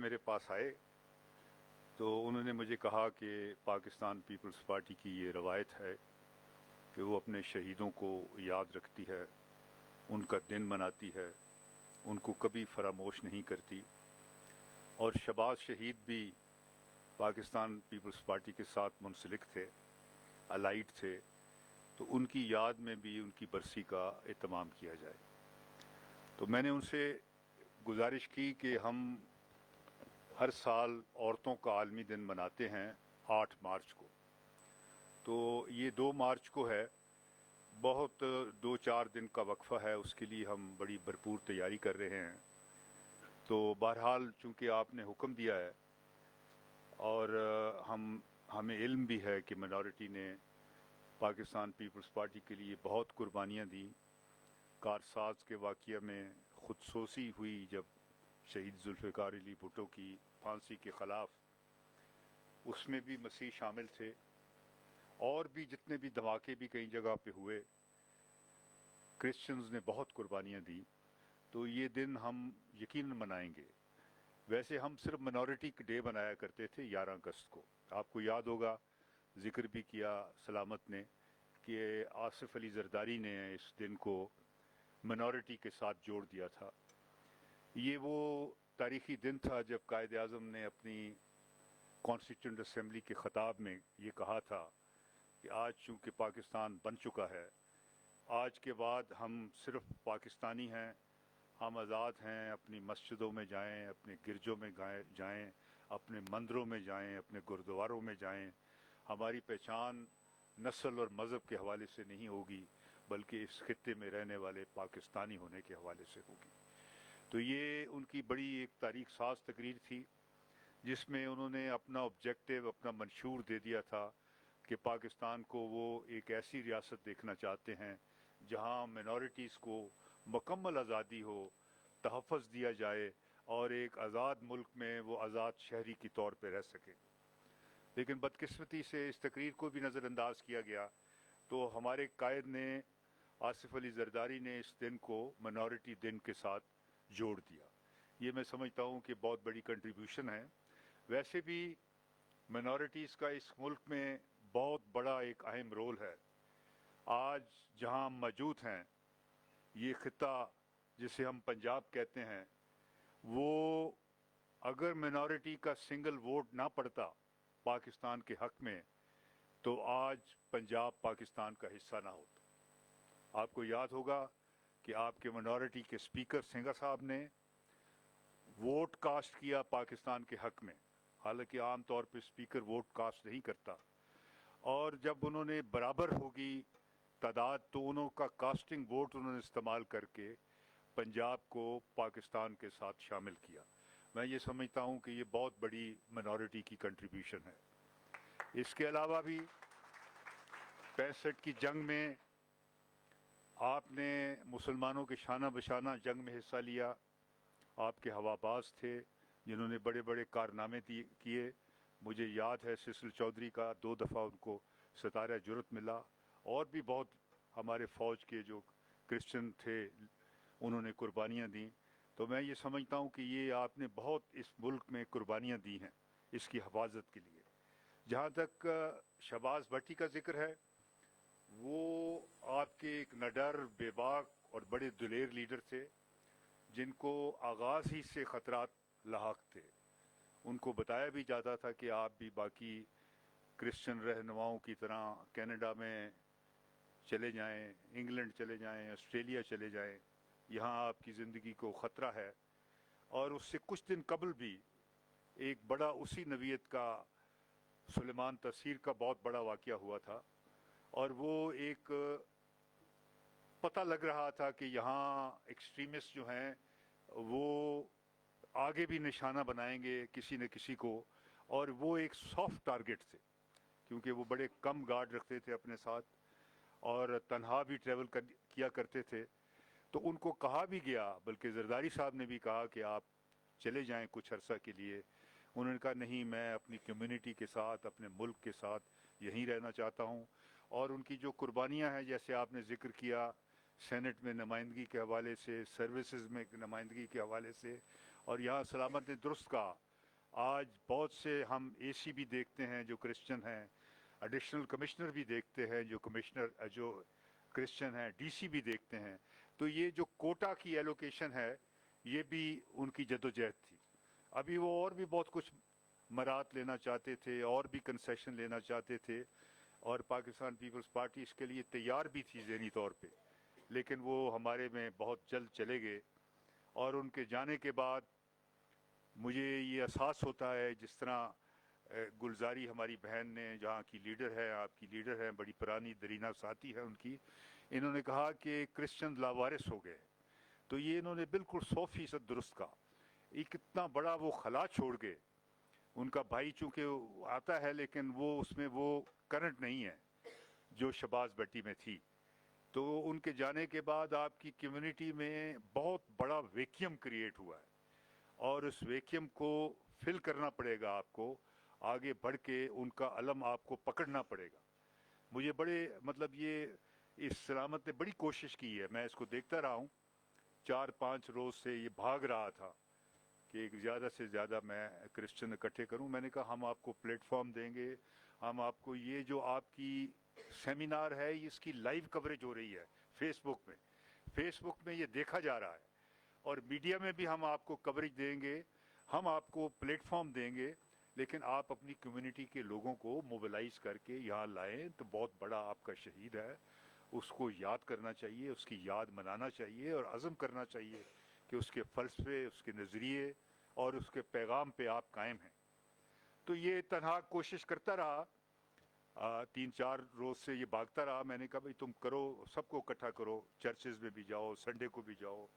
मेरे पास आए तो उन्होंने मुझे कहा कि पाकिस्तान पीपल्स पार्टी की ये रवायत है कि वो अपने शहीदों को याद रखती है, उनका दिन मनाती है, उनको कभी फरामोश नहीं करती। और शहबाज शहीद भी पाकिस्तान पीपल्स पार्टी के साथ मुंसलिक थे, अलाइड थे, तो उनकी याद में भी उनकी बरसी का एहतमाम किया जाए। तो मैंने उनसे गुजारिश की कि हम हर साल औरतों का आलमी दिन मनाते हैं 8 मार्च को, तो ये 2 मार्च को है, बहुत 2-4 दिन का वक्फा है, उसके लिए हम बड़ी भरपूर तैयारी कर रहे हैं। तो बहरहाल चूंकि आपने हुक्म दिया है और हमें इल्म भी है कि मिनॉरिटी ने पाकिस्तान पीपल्स पार्टी के लिए बहुत कुर्बानियाँ दी। कारसाज के वाक़या में खुदसोसी हुई जब शहीद जुल्फ़िकार अली भुट्टो की फांसी के ख़िलाफ़, उसमें भी मसीह शामिल थे। और भी जितने भी धमाके भी कई जगह पे हुए, क्रिश्चियंस ने बहुत कुर्बानियाँ दी। तो ये दिन हम यकीनन मनाएंगे। वैसे हम सिर्फ मिनॉरिटी डे बनाया करते थे 11 अगस्त को। आपको याद होगा, जिक्र भी किया सलामत ने कि आसिफ अली जरदारी ने इस दिन को मिनॉरिटी के साथ जोड़ दिया था। ये वो तारीखी दिन था जब कायद आज़म ने अपनी कॉन्स्टिट्यूंट असेंबली के ख़ताब में ये कहा था कि आज चूँकि पाकिस्तान बन चुका है, आज के बाद हम सिर्फ पाकिस्तानी हैं, हम आज़ाद हैं, अपनी मस्जिदों में जाएं, अपने गिरजों में जाएं, अपने मंदिरों में जाएं, अपने गुरुद्वारों में जाएं। हमारी पहचान नस्ल और मज़हब के हवाले से नहीं होगी, बल्कि इस खित्ते में रहने वाले पाकिस्तानी होने के हवाले से होगी। तो ये उनकी बड़ी एक तारीख साज तकरीर थी, जिसमें उन्होंने अपना ऑब्जेक्टिव, अपना मंशूर दे दिया था कि पाकिस्तान को वो एक ऐसी रियासत देखना चाहते हैं जहां मिनॉरिटीज़ को मुकम्मल आज़ादी हो, तहफ़्फ़ुज़ दिया जाए और एक आज़ाद मुल्क में वो आज़ाद शहरी के तौर पर रह सके। लेकिन बदकिस्मती से इस तकरीर को भी नज़रअंदाज किया गया। तो हमारे कायद ने, आसिफ अली जरदारी ने, इस दिन को मिनॉरिटी दिन के साथ जोड़ दिया। ये मैं समझता हूँ कि बहुत बड़ी कंट्रीब्यूशन है। वैसे भी मिनॉरिटीज़ का इस मुल्क में बहुत बड़ा एक अहम रोल है। आज जहाँ हम मौजूद हैं, ये खिता जिसे हम पंजाब कहते हैं, वो अगर मिनॉरिटी का सिंगल वोट ना पड़ता पाकिस्तान के हक में, तो आज पंजाब पाकिस्तान का हिस्सा ना होता। आपको याद होगा कि आपके मिनॉरिटी के स्पीकर सिंघा साहब ने वोट कास्ट किया पाकिस्तान के हक में, हालांकि आम तौर पर स्पीकर वोट कास्ट नहीं करता। और जब उन्होंने बराबर होगी तादाद, तो उनका कास्टिंग वोट उन्होंने इस्तेमाल करके पंजाब को पाकिस्तान के साथ शामिल किया। मैं ये समझता हूँ कि ये बहुत बड़ी मिनॉरिटी की कंट्रीब्यूशन है। इसके अलावा भी 65 की जंग में आपने मुसलमानों के शाना बशाना जंग में हिस्सा लिया। आपके हवाबाज थे जिन्होंने बड़े बड़े कारनामे किए। मुझे याद है सिसिल चौधरी का 2 दफ़ा उनको सितारा जुर्रत मिला, और भी बहुत हमारे फ़ौज के जो क्रिश्चियन थे उन्होंने कुर्बानियाँ दी। तो मैं ये समझता हूँ कि ये आपने बहुत इस मुल्क में कुर्बानियाँ दी हैं इसकी हिफाजत के लिए। जहाँ तक शहबाज भट्टी का जिक्र है, वो आपके एक निडर, बेबाक और बड़े दिलेर लीडर थे जिनको आगाज़ ही से ख़तरात लाहक थे। उनको बताया भी जाता था कि आप भी बाकी क्रिश्चियन रहनुमाओं की तरह कनाडा में चले जाएं, इंग्लैंड चले जाएं, ऑस्ट्रेलिया चले जाएं, यहाँ आपकी ज़िंदगी को ख़तरा है। और उससे कुछ दिन कबल भी एक बड़ा उसी नवीयत का सुलेमान तसीर का बहुत बड़ा वाक़या हुआ था, और वो एक पता लग रहा था कि यहाँ एक्सट्रीमिस्ट जो हैं वो आगे भी निशाना बनाएंगे किसी न किसी को, और वो एक सॉफ्ट टारगेट थे क्योंकि वो बड़े कम गार्ड रखते थे अपने साथ और तन्हा भी ट्रैवल किया करते थे। तो उनको कहा भी गया, बल्कि जरदारी साहब ने भी कहा कि आप चले जाएं कुछ अरसा के लिए। उन्होंने कहा नहीं, मैं अपनी कम्युनिटी के साथ, अपने मुल्क के साथ यहीं रहना चाहता हूं। और उनकी जो कुर्बानियां हैं, जैसे आपने जिक्र किया, सेनेट में नुमाइंदगी के हवाले से, सर्विसेज में नुमाइंदगी के हवाले से, और यहाँ सलामत ने दुरुस्त कहा आज बहुत से हम एसी भी देखते हैं जो क्रिश्चियन हैं, एडिशनल कमिश्नर भी देखते हैं जो कमिश्नर जो क्रिश्चियन हैं, डीसी भी देखते हैं। तो ये जो कोटा की एलोकेशन है ये भी उनकी जदोजहद थी। अभी वो और भी बहुत कुछ मरात लेना चाहते थे और भी कंसेशन लेना चाहते थे, और पाकिस्तान पीपल्स पार्टी इसके लिए तैयार भी थी ज़हनी तौर पे, लेकिन वो हमारे में बहुत जल्द चले गए। और उनके जाने के बाद मुझे ये एहसास होता है, जिस तरह गुलजारी हमारी बहन ने, जहाँ की लीडर है, आपकी लीडर है, बड़ी पुरानी दरीना साथी है उनकी, इन्होंने कहा कि क्रिश्चियन लावारिस हो गए। तो ये इन्होंने बिल्कुल 100% दुरुस्त कहा। एक इतना बड़ा वो खला छोड़ गए, उनका भाई चूंकि आता है लेकिन वो उसमें वो करंट नहीं है जो शहबाज भट्टी में थी। तो उनके जाने के बाद आपकी कम्युनिटी में बहुत बड़ा वैक्यूम क्रिएट हुआ है, और उस वैक्यूम को फिल करना पड़ेगा आपको, आगे बढ़ के उनका अलम आपको पकड़ना पड़ेगा। मुझे बड़े मतलब ये इस सलामत ने बड़ी कोशिश की है, मैं इसको देखता रहा हूँ, 4-5 रोज से ये भाग रहा था कि ज़्यादा से ज़्यादा मैं क्रिश्चियन इकट्ठे करूं। मैंने कहा हम आपको प्लेटफॉर्म देंगे, हम आपको ये जो आपकी सेमिनार है इसकी लाइव कवरेज हो रही है फेसबुक में ये देखा जा रहा है, और मीडिया में भी हम आपको कवरेज देंगे, हम आपको प्लेटफॉर्म देंगे, लेकिन आप अपनी कम्युनिटी के लोगों को मोबिलाइज करके यहाँ लाएं। तो बहुत बड़ा आपका शहीद है, उसको याद करना चाहिए, उसकी याद मनाना चाहिए, और अज़म करना चाहिए कि उसके फ़लसफ़े, उसके नज़रिए और उसके पैगाम पे आप कायम हैं। तो ये तनहा कोशिश करता रहा, 3-4 रोज़ से ये भागता रहा। मैंने कहा भाई तुम करो, सबको इकट्ठा करो, चर्चेज़ में भी जाओ, संडे को भी जाओ,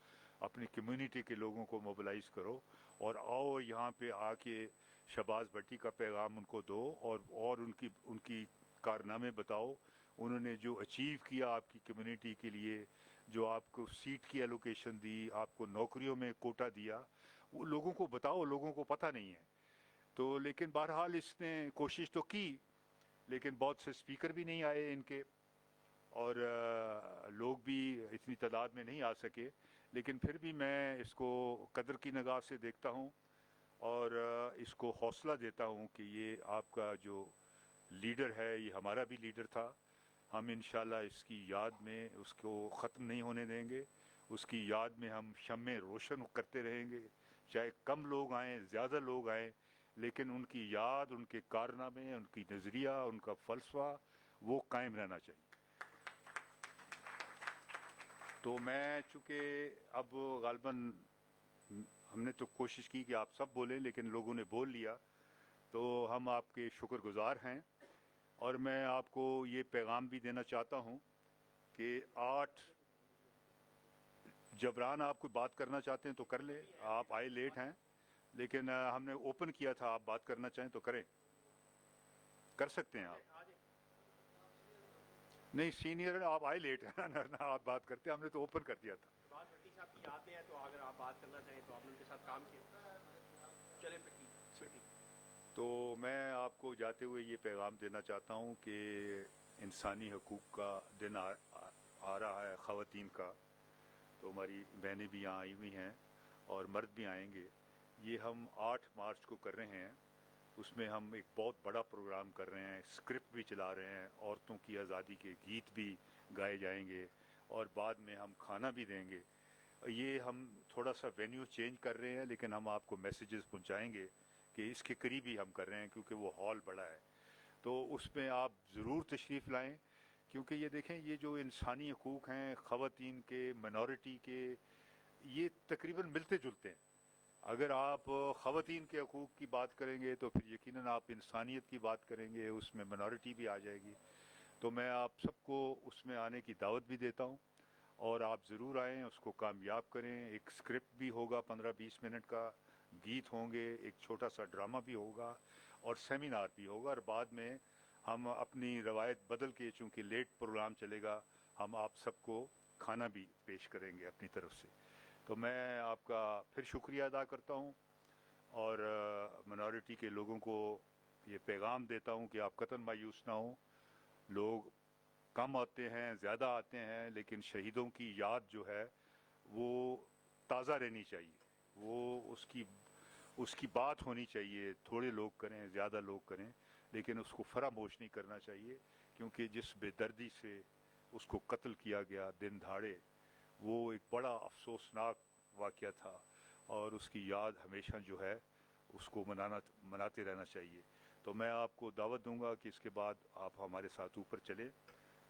अपनी कम्युनिटी के लोगों को मोबिलाइज़ करो, और आओ यहाँ पे आके शहबाज भट्टी का पैगाम उनको दो, और उनकी उनकी कारनामे बताओ, उन्होंने जो अचीव किया आपकी कम्युनिटी के लिए, जो आपको सीट की एलोकेशन दी, आपको नौकरियों में कोटा दिया, वो लोगों को बताओ, लोगों को पता नहीं है। तो लेकिन बहरहाल इसने कोशिश तो की, लेकिन बहुत से स्पीकर भी नहीं आए इनके, और लोग भी इतनी तादाद में नहीं आ सके। लेकिन फिर भी मैं इसको कदर की निगाह से देखता हूँ, और इसको हौसला देता हूँ कि ये आपका जो लीडर है ये हमारा भी लीडर था। हम इंशाल्लाह इसकी याद में उसको ख़त्म नहीं होने देंगे, उसकी याद में हम शम्में रोशन करते रहेंगे, चाहे कम लोग आएँ, ज़्यादा लोग आएँ, लेकिन उनकी याद, उनके कारनामे, उनकी नज़रिया, उनका फ़लसफ़ा वो कायम रहना चाहिए। तो मैं चूँकि अब गालबन हमने तो कोशिश की कि आप सब बोलें, लेकिन लोगों ने बोल लिया, तो हम आपके शुक्रगुजार हैं। और मैं आपको ये पैगाम भी देना चाहता हूँ कि 8 जबरान आप कोई बात करना चाहते हैं तो कर ले, आप आए लेट हैं, लेकिन हमने ओपन किया था, आप बात करना चाहें तो करें, कर सकते हैं आप। नहीं सीनियर आप आए लेट हैं ना, आप बात करते, हमने तो ओपन कर दिया था। बात भट्टी साहब की याद में है, तो अगर आप बात करना चाहें तो आपने उनके साथ काम किया, चले फिर ठीक। तो मैं आपको जाते हुए ये पैगाम देना चाहता हूँ कि इंसानी हकूक़ का दिन आ रहा है, ख़वातीन का। तो हमारी बहनें भी यहाँ आई हुई हैं और मर्द भी आएंगे। ये हम 8 मार्च को कर रहे हैं, उसमें हम एक बहुत बड़ा प्रोग्राम कर रहे हैं, स्क्रिप्ट भी चला रहे हैं, औरतों की आज़ादी के गीत भी गाए जाएंगे, और बाद में हम खाना भी देंगे। ये हम थोड़ा सा वेन्यू चेंज कर रहे हैं, लेकिन हम आपको मैसेजेस पहुंचाएंगे कि इसके करीब ही हम कर रहे हैं, क्योंकि वो हॉल बड़ा है। तो उसमें आप ज़रूर तशरीफ़ लाएं, क्योंकि ये देखें, ये जो इंसानी हकूक़ हैं ख़वातीन के, मिनॉरिटी के, ये तकरीबन मिलते जुलते हैं। अगर आप ख़वातीन के हकूक़ की बात करेंगे तो फिर यकीनन आप इंसानियत की बात करेंगे, उसमें मिनॉरिटी भी आ जाएगी। तो मैं आप सबको उसमें आने की दावत भी देता हूँ, और आप ज़रूर आएँ, उसको कामयाब करें। एक स्क्रिप्ट भी होगा 15-20 मिनट का, गीत होंगे, एक छोटा सा ड्रामा भी होगा, और सेमिनार भी होगा, और बाद में हम अपनी रवायत बदल के, चूँकि लेट प्रोग्राम चलेगा, हम आप सबको खाना भी पेश करेंगे अपनी तरफ से। तो मैं आपका फिर शुक्रिया अदा करता हूँ, और मिनॉरिटी के लोगों को ये पैगाम देता हूँ कि आप कतई मायूस ना हो। लोग कम आते हैं, ज़्यादा आते हैं, लेकिन शहीदों की याद जो है वो ताज़ा रहनी चाहिए, वो उसकी बात होनी चाहिए, थोड़े लोग करें ज़्यादा लोग करें, लेकिन उसको फरामोश नहीं करना चाहिए, क्योंकि जिस बेदर्दी से उसको कत्ल किया गया दिन दहाड़े, वो एक बड़ा अफसोसनाक वाक़या था और उसकी याद हमेशा जो है उसको मनाते रहना चाहिए। तो मैं आपको दावत दूंगा कि इसके बाद आप हमारे साथ ऊपर चलें,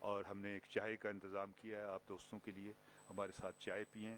और हमने एक चाय का इंतज़ाम किया है, आप दोस्तों के लिए हमारे साथ चाय पिएं